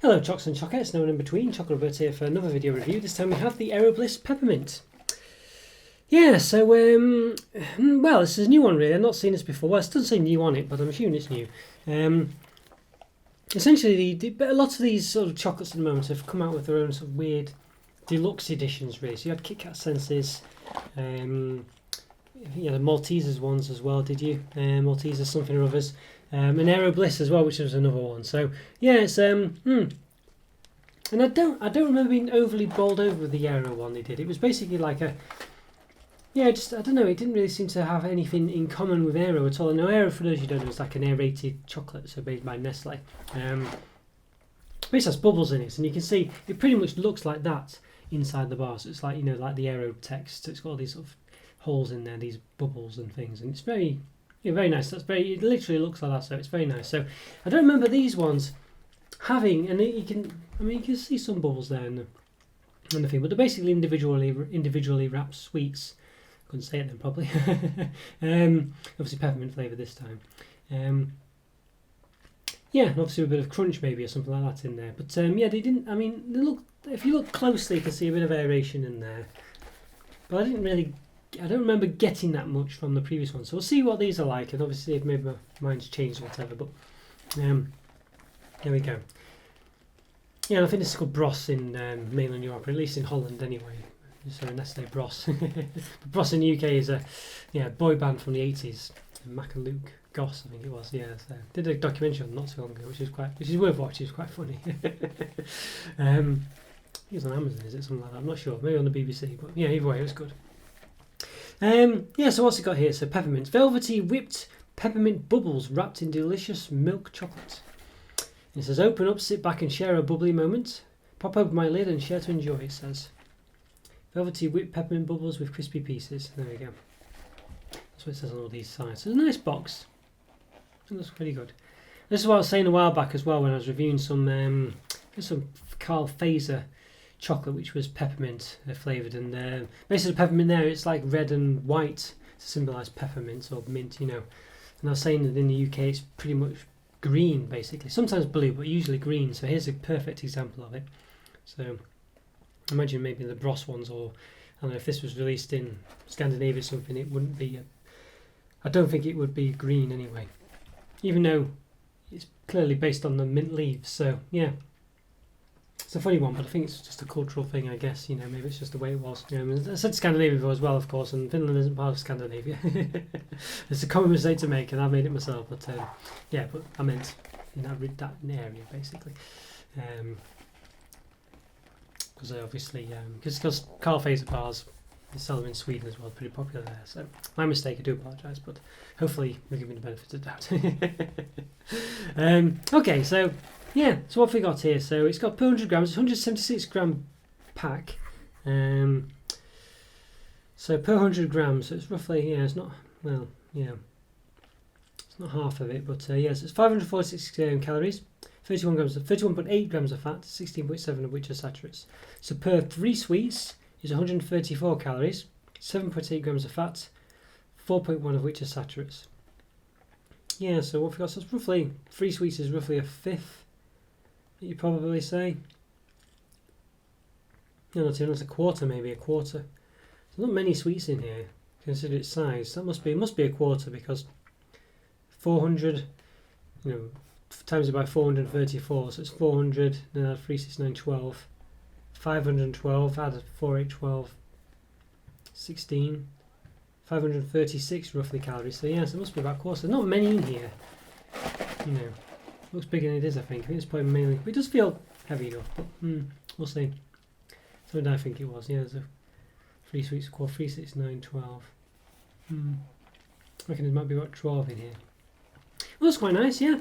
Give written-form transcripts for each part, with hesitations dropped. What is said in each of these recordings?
Hello Chocs and Chocolates, no one in between. Chocolo Roberto here for another video review. This time we have the Aero Bliss Peppermint. Yeah, so, well, this is a new one really. I've not seen this before. Well, it doesn't say new on it, but I'm assuming it's new. Essentially, a lot of these sort of chocolates at the moment have come out with their own sort of weird deluxe editions really. So you had Kit Kat Senses, yeah, the Maltesers ones as well, did you? Maltesers something or others. And Aero Bliss as well, which was another one. So yeah, it's and I don't remember being overly bowled over with the Aero one they did. It was basically like a, yeah, just I don't know. It didn't really seem to have anything in common with Aero at all. And now Aero, for those you don't know, is like an aerated chocolate, so made by Nestle. This has bubbles in it, and you can see it pretty much looks like that inside the bar. So it's like, you know, like the Aero text. So it's got all these sort of holes in there, these bubbles and things, and it's very, yeah, very nice. That's very, it literally looks like that, so it's very nice. So I don't remember these ones having, and you can, I mean, you can see some bubbles there in the thing, but they're basically individually wrapped sweets. Couldn't say it then properly. Obviously peppermint flavour this time. Yeah, and obviously a bit of crunch maybe or something like that in there. But yeah, they didn't. I mean, they look. If you look closely, you can see a bit of aeration in there. But I don't remember getting that much from the previous one. So we'll see what these are like, and obviously if maybe my mind's changed or whatever. But there we go. Yeah, and I think this is called Bros in mainland Europe, or at least in Holland anyway. So Nestle Bros. Bros in the UK is a boy band from the 80s. Mac and Luke Goss, I think it was. Yeah, so did a documentary on not so long ago, which is worth watching. It's quite funny. It was on Amazon, is it, something like that? I'm not sure. Maybe on the BBC, but yeah, either way, it was good. Yeah, so what's it got here? So peppermint, velvety whipped peppermint bubbles wrapped in delicious milk chocolate. And it says, open up, sit back and share a bubbly moment. Pop open my lid and share to enjoy, it says. Velvety whipped peppermint bubbles with crispy pieces. There we go. That's what it says on all these sides. So it's a nice box. It looks pretty good. This is what I was saying a while back as well when I was reviewing some Carl Fazer chocolate, which was peppermint flavoured, and basically the peppermint there, it's like red and white to symbolise peppermint or mint, you know. And I was saying that in the UK it's pretty much green basically, sometimes blue but usually green. So here's a perfect example of it. So imagine maybe the Bros ones, or I don't know, if this was released in Scandinavia or something, it wouldn't be I don't think it would be green anyway, even though it's clearly based on the mint leaves. So yeah, it's a funny one, but I think it's just a cultural thing, I guess. You know, maybe it's just the way it was. I mean, I said Scandinavia before as well, of course, and Finland isn't part of Scandinavia. It's a common mistake to make, and I made it myself. But yeah, but I meant in that area basically. Because obviously, because Carl Fazer bars, they sell them in Sweden as well, pretty popular there. So my mistake, I do apologise, but hopefully you'll give me the benefit of the doubt. Okay, so yeah, so what have we got here? So it's got per 100 grams, 176 gram pack. So per 100 grams, so it's roughly, yeah, it's not, well, yeah, it's not half of it, but yes, it's 546 calories. 31.8 grams of fat, 16.7 of which are saturates. So per 3 sweets is 134 calories, 7.8 grams of fat, 4.1 of which are saturates. Yeah, so what we've got, so it's roughly, 3 sweets is roughly a fifth, you'd probably say. No, not even, it's a quarter, maybe a quarter. There's not many sweets in here, consider its size. That must be a quarter, because 400, you know, times it by 434, so it's 400, then add 369, 12, 512, add 4, 8, 12, 16, 536 roughly calories. So yeah, so it must be about a quarter. Not many in here, you know. Looks bigger than it is, I think. I think it's probably mainly, but it does feel heavy enough, but we'll see. So I think it was, yeah, there's a 3 sweets, 3, 6, 9, 12. I reckon there might be about 12 in here. Well, that's quite nice, yeah.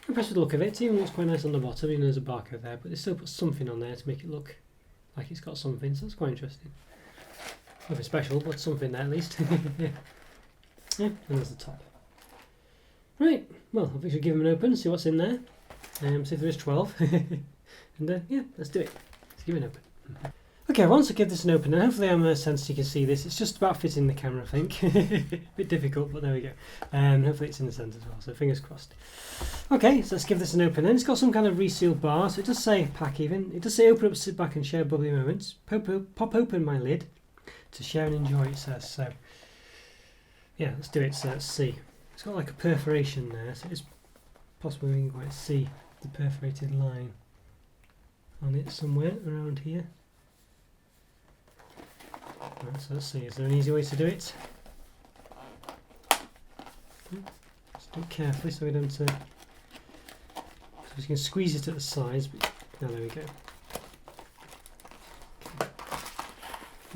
Impressed with the look of it. It even looks quite nice on the bottom, even though there's a barcode there, but they still put something on there to make it look like it's got something, so that's quite interesting. Nothing special, but something there at least. Yeah. Yeah, and there's the top. Right, well, I think we should give them an open, see what's in there, see if there is 12. And yeah, let's do it. Let's give it an open. Okay, once I give this an open, and hopefully I'm a sense you can see this. It's just about fitting the camera, I think. A bit difficult, but there we go. Hopefully it's in the centre as well, so fingers crossed. Okay, so let's give this an open. Then it's got some kind of resealed bar, so it does say pack even. It does say open up, sit back and share bubbly moments. Pop open my lid to share and enjoy, it says. So yeah, let's do it. So let's see. It's got like a perforation there, so it's possible we can quite see the perforated line on it somewhere around here. Right, so let's see, is there an easy way to do it? Just do it carefully so we don't... so we can squeeze it at the sides, but now there we go.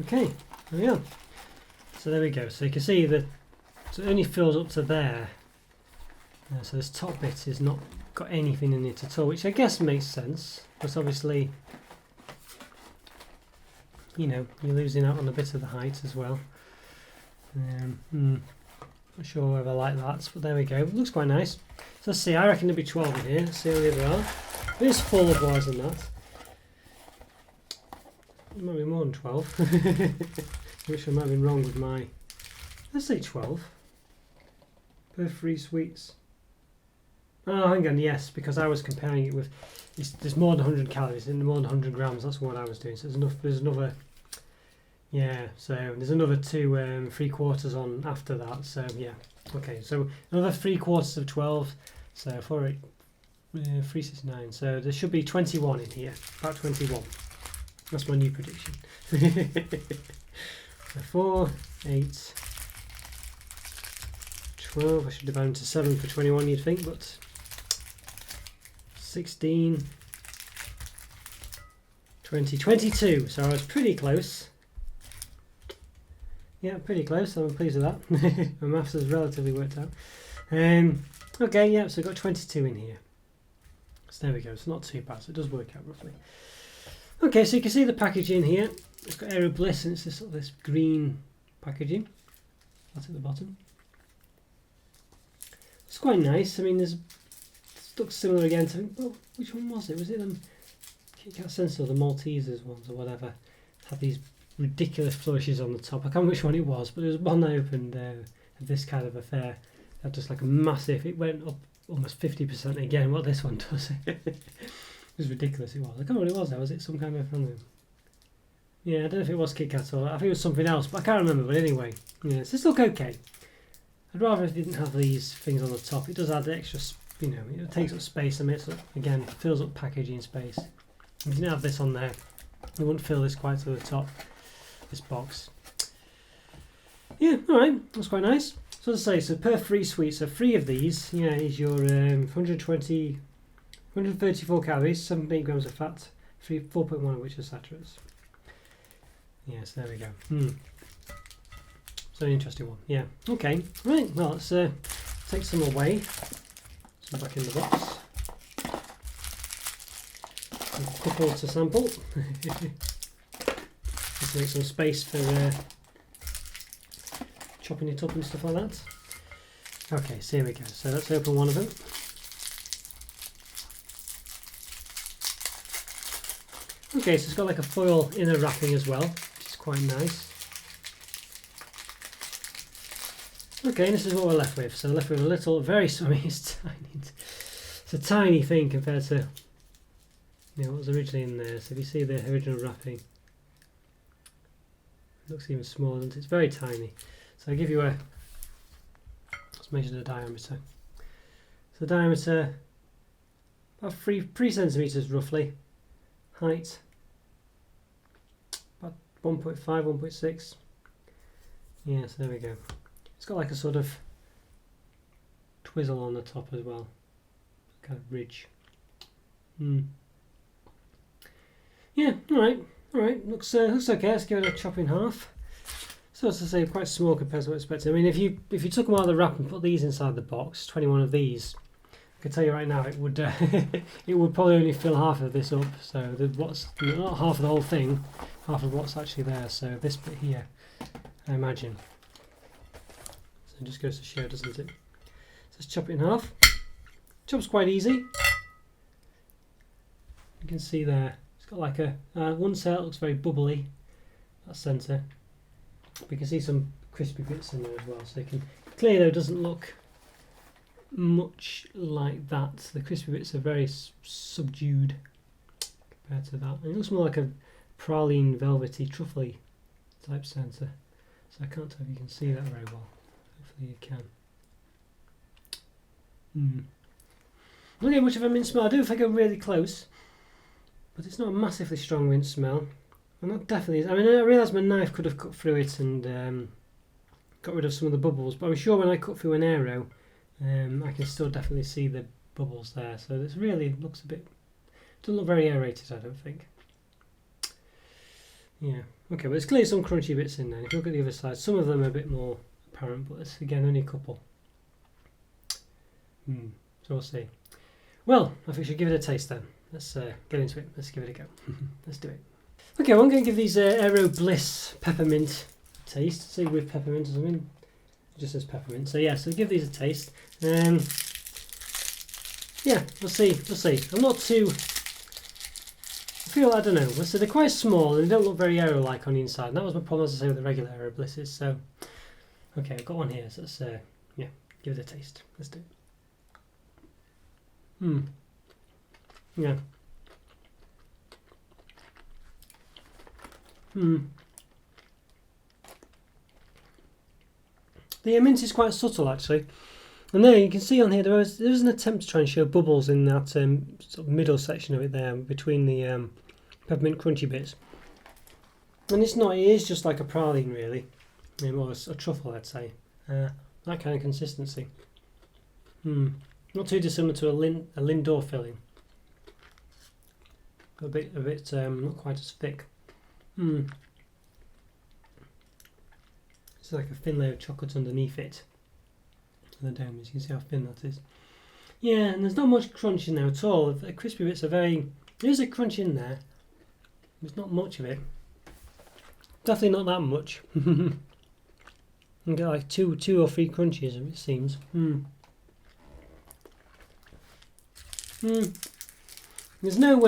Okay, there we are. So there we go, so you can see that so it only fills up to there. So this top bit is not got anything in it at all, which I guess makes sense, but obviously, you know, you're losing out on a bit of the height as well. Not sure whether I like that, but there we go. It looks quite nice. So let's see, I reckon there'll be 12 in here. Let's see how the other are. It is full of wires than that. It might be more than 12. Which I might have been wrong with my... let's say 12. Per free sweets. Oh, hang on, yes, because I was comparing it with... there's more than 100 calories and more than 100 grams. That's what I was doing. So there's another... yeah, so there's another 2 3/4 on after that. So yeah, okay. So another 3/4 of 12. So 369. So there should be 21 in here. About 21. That's my new prediction. So 4, 8, 12. I should divide into 7 for 21. You'd think, but 16, 20, 22. So I was pretty close. Yeah, pretty close. I'm pleased with that. My maths has relatively worked out. Okay, yeah, so I've got 22 in here. So there we go. It's not too bad. So it does work out roughly. Okay, so you can see the packaging here. It's got Aero Bliss, and it's this sort of this green packaging. That's at the bottom. It's quite nice. I mean, it looks similar again to... well, which one was it? Was it them Kit Kat Sensible, the Maltesers ones or whatever? Had these ridiculous flourishes on the top. I can't remember which one it was, but there was one I opened of this kind of affair. That just like a massive... it went up almost 50% again, what this one does. It was ridiculous, it was. I can't remember what it was though. Was it some kind of... I don't know. Yeah, I don't know if it was Kit Kat or... I think it was something else, but I can't remember. But anyway, yeah, so it's look okay. I'd rather if it didn't have these things on the top. It does add the extra... you know, it takes up space a bit, so again, fills up packaging space. If you didn't have this on there, you wouldn't fill this quite to the top, this box. Yeah, alright, that's quite nice. So as I say, so per free sweet, so 3 of these, yeah, is your 134 calories, 7.8 grams of fat, 4.1 of which are saturates. Yes, there we go. So an interesting one, yeah. Okay, right, well, let's take some away. Some back in the box. A couple to sample. Just make some space for chopping it up and stuff like that. Okay, so here we go. So let's open one of them. Okay, so it's got like a foil inner wrapping as well, which is quite nice. Okay, and this is what we're left with. So we're left with a little, very summy. It's tiny. It's a tiny thing compared to, you know, what was originally in there. So if you see the original wrapping, it looks even smaller, doesn't it? It's very tiny. So I'll give you a, let's measure the diameter. So the diameter, about 3 centimetres roughly. Height, about 1.5, 1.6. Yeah, so there we go. It's got like a sort of twizzle on the top as well, kind of ridge. Yeah, all right. Looks okay. Let's give it a chop in half. So as I say, quite small compared to what I expected. I mean, if you took them out of the wrap and put these inside the box, 21 of these, I can tell you right now, it would it would probably only fill half of this up. So what's not half of the whole thing, half of what's actually there. So this bit here, I imagine. It just goes to show, doesn't it? So let's chop it in half. Chop's quite easy. You can see there, it's got like a one cell, looks very bubbly. that centre. We can see some crispy bits in there as well. So you can clearly though, it doesn't look much like that. The crispy bits are very subdued compared to that. And it looks more like a praline, velvety, truffly type centre. So I can't tell if you can see that very well. Hopefully you can. Not getting much of a mint smell. I do if I go really close, but it's not a massively strong mint smell. I'm not definitely. I mean, I realise my knife could have cut through it and got rid of some of the bubbles, but I'm sure when I cut through an Aero, I can still definitely see the bubbles there. So this really looks a bit. Doesn't look very aerated, I don't think. Yeah. Okay, but there's clearly some crunchy bits in there. If you look at the other side, some of them are a bit more apparent, but it's again only a couple. So we'll see. Well, I think we should give it a taste then. Let's get into it. Let's give it a go. Let's do it. Okay, well, I'm going to give these Aero Bliss Peppermint a taste. See with peppermint or something. It just says peppermint. So yeah, so give these a taste. Yeah, we'll see. We'll see. I'm not too. I don't know. So they're quite small and they don't look very Aero-like on the inside. And that was my problem, as I say, with the regular Aero Blisses. So, okay, I've got one here. So let's yeah, give it a taste. Let's do it. Yeah. The mint is quite subtle actually, and there you can see on here there was an attempt to try and show bubbles in that sort of middle section of it there between the peppermint crunchy bits, and it's not. It is just like a praline really, or a truffle I'd say. That kind of consistency. Not too dissimilar to a Lindor filling. A bit not quite as thick. It's like a thin layer of chocolate underneath it. And the dome, you can see how thin that is. Yeah, and there's not much crunch in there at all. The crispy bits are very. There is a crunch in there. There's not much of it. Definitely not that much. You get like two or three crunches, it seems. There's no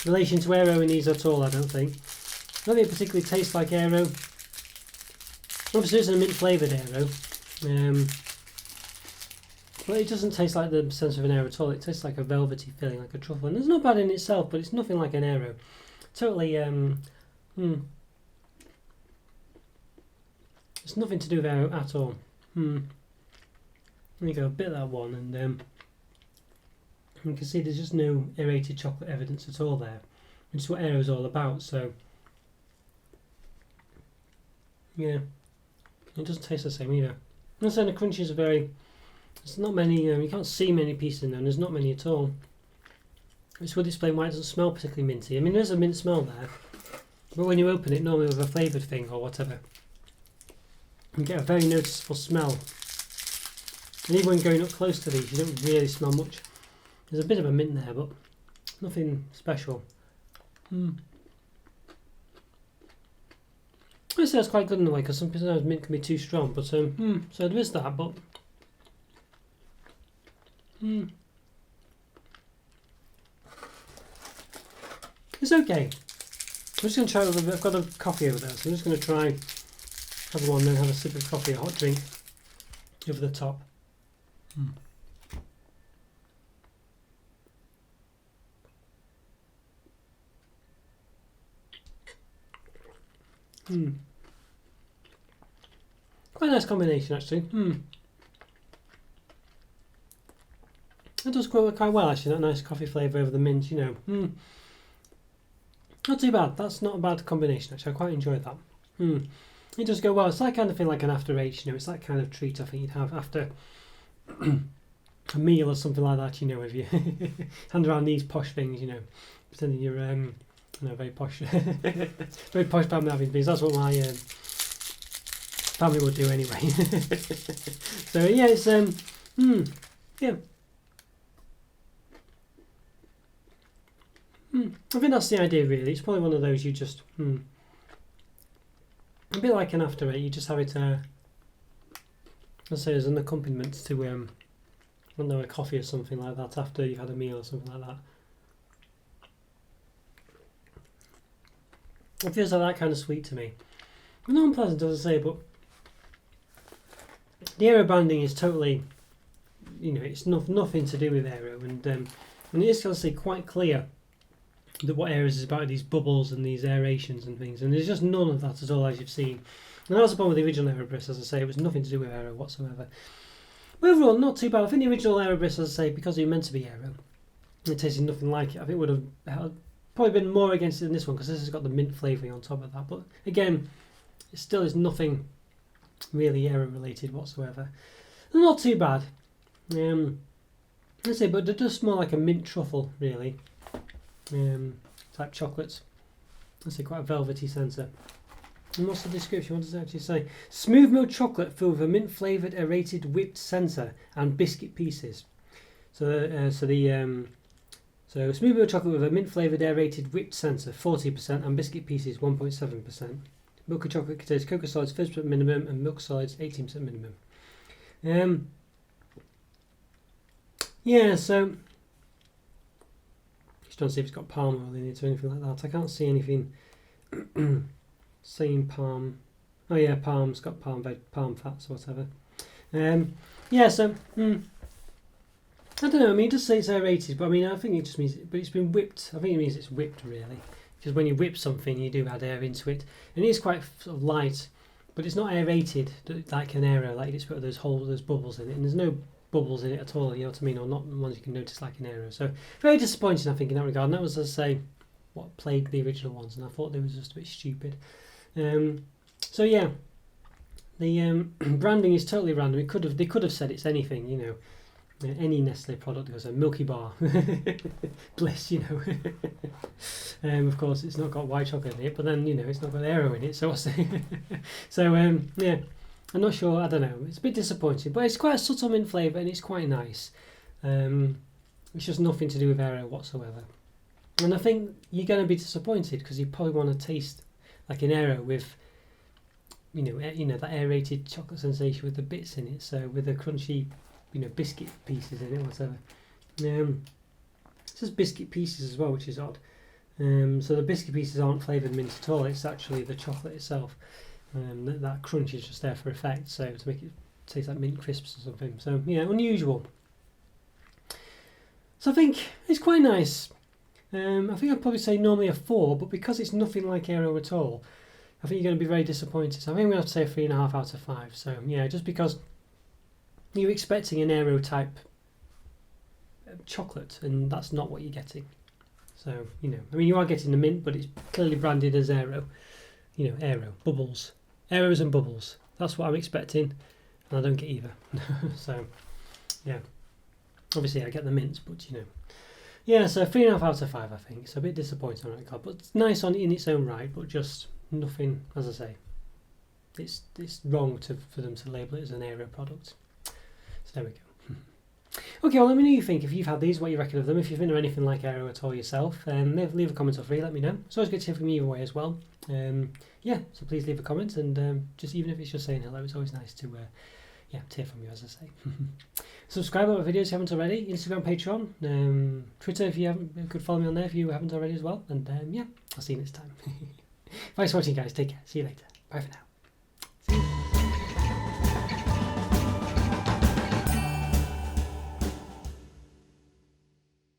relation to Aero in these at all, I don't think. I don't think it particularly tastes like Aero. Obviously it's a mint flavoured Aero. But it doesn't taste like the sense of an Aero at all. It tastes like a velvety filling, like a truffle. And it's not bad in itself, but it's nothing like an Aero. Totally, it's nothing to do with Aero at all. There you go, a bit of that one, and you can see there's just no aerated chocolate evidence at all there, which is what Aero is all about. So yeah, it doesn't taste the same either. And so the crunches are very. There's not many. You can't see many pieces in there. And there's not many at all. Which would explain why it doesn't smell particularly minty. I mean, there's a mint smell there, but when you open it, normally with a flavoured thing or whatever, you get a very noticeable smell. And even when going up close to these, you don't really smell much. There's a bit of a mint there, but nothing special. I say that's quite good in a way, because sometimes mint can be too strong. But so there is that, but it's okay. I'm just going to try. I've got a coffee over there, so I'm just going to try have one, then have a sip of coffee, a hot drink over the top. Quite a nice combination actually. It does work quite well actually, that nice coffee flavour over the mint, you know. Not too bad, that's not a bad combination actually, I quite enjoyed that. It does go well, it's that kind of thing like an after eight, you know, it's that kind of treat I think you'd have after a meal or something like that, you know, if you hand around these posh things, you know, pretending you're very posh, very posh family having things. That's what my family would do anyway. So yeah, it's yeah. I think that's the idea really. It's probably one of those you just a bit like an after eight. You just have it, let's say, as an accompaniment to I don't know, a coffee or something like that after you've had a meal or something like that. It feels like that kind of sweet to me. Not unpleasant, as I say, but the Aero branding is totally, it's nothing to do with Aero, and it is, as I say, quite clear that what Aero is about these bubbles and these aerations and things, and there's just none of that at all, as you've seen. And that was the problem with the original Aero Bliss, as I say, it was nothing to do with Aero whatsoever. But overall, not too bad. I think the original Aero Bliss, as I say, because it was meant to be Aero, it tasted nothing like it. I think it would have probably been more against it than this one, because this has got the mint flavouring on top of that. But again, it still is nothing really Aero related whatsoever. Not too bad. Let's say, but it does smell like a mint truffle, really. Type chocolates. Let's say quite a velvety centre. And what's the description? What does it actually say? Smooth milk chocolate filled with a mint flavoured aerated whipped centre and biscuit pieces. So smooth milk chocolate with a mint flavoured aerated whipped centre, 40%, and biscuit pieces, 1.7%. Milk and chocolate contains cocoa solids 50% minimum and milk solids 18% minimum. So just trying to see if it's got palm oil in it or anything like that. I can't see anything saying palm. Oh yeah, palm. It's got palm fats or whatever. I don't know. I mean, it does say it's aerated, but I mean, I think it just means. But it's been whipped. I think it means it's whipped, really. Because when you whip something, you do add air into it, and it is quite sort of light, but it's not aerated like an Aero. Like it's got those holes, those bubbles in it, and there's no bubbles in it at all. You know what I mean? Or not ones you can notice like an Aero. So very disappointing, I think, in that regard. And that was, as I say, what plagued the original ones, and I thought they were just a bit stupid. The branding is totally random. They could have said it's anything, any Nestle product goes a Milky Bar, Bliss, of course, it's not got white chocolate in it, but then it's not got Aero in it. So what's I'm not sure. I don't know. It's a bit disappointing, but it's quite a subtle mint flavour and it's quite nice. It's just nothing to do with Aero whatsoever. And I think you're going to be disappointed because you probably want to taste like an Aero with, that aerated chocolate sensation with the bits in it. So with the crunchy, biscuit pieces in it, whatever. It says biscuit pieces as well, which is odd. So the biscuit pieces aren't flavoured mint at all. It's actually the chocolate itself. That crunch is just there for effect, so to make it taste like mint crisps or something. So unusual. So I think it's quite nice. I think I'd probably say normally a 4, but because it's nothing like Aero at all, I think you're going to be very disappointed. So I think I'm going to have to say a 3.5 out of 5. So just because you're expecting an Aero type chocolate, and that's not what you're getting. So you are getting the mint, but it's clearly branded as Aero. Aero bubbles, Aeros and bubbles. That's what I'm expecting, and I don't get either. So obviously I get the mints, but so 3.5 out of 5. I think it's a bit disappointing on that card, but it's nice in its own right, but just nothing. As I say, it's wrong for them to label it as an Aero product. So there we go. Okay, well, let me know what you think. If you've had these, what you reckon of them. If you've been anything like Aero at all yourself, leave a comment or free. Let me know. It's always good to hear from you either way as well. So please leave a comment, and just even if it's just saying hello, it's always nice to hear from you, as I say. Subscribe to my videos if you haven't already. Instagram, Patreon, Twitter if you could follow me on there if you haven't already as well. And I'll see you next time. Thanks for watching, guys. Take care. See you later. Bye for now.